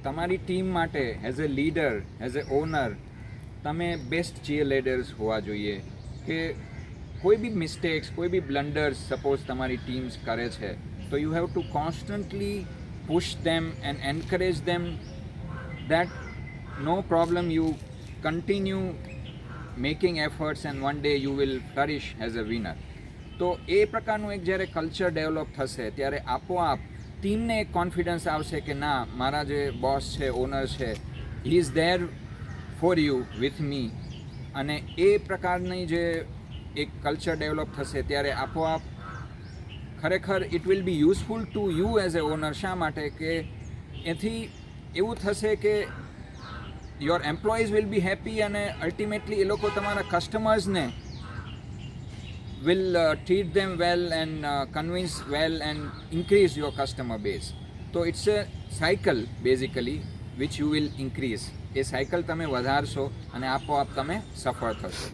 તમારી ટીમ માટે as a leader, as a owner, તમે બેસ્ટ ચીયર લીડર્સ હોવા જોઈએ કે કોઈ બી મિસ્ટેક્સ, કોઈ બી બ્લન્ડર્સ સપોઝ તમારી ટીમ્સ કરે છે તો you have to constantly push them and encourage them that no problem, you continue making efforts and one day you will flourish as a winner. તો એ પ્રકારનું એક જ્યારે કલ્ચર ડેવલપ થશે ત્યારે આપોઆપ ટીમને એક કોન્ફિડન્સ આવશે કે ના, મારા જે બોસ છે, ઓનર છે, he is there for you with me. અને એ પ્રકારની જે એક કલ્ચર ડેવલપ થશે ત્યારે આપોઆપ ખરેખર it will be useful to you as a owner. શા માટે કે એથી એવું થશે કે your employees will be happy અને અલ્ટિમેટલી એ લોકો તમારા કસ્ટમર્સને will treat them well and convince well and increase your customer base. So it's a cycle basically which you will increase. A cycle તમે વધારશો અને આપોઆપ તમે સફળ થશો.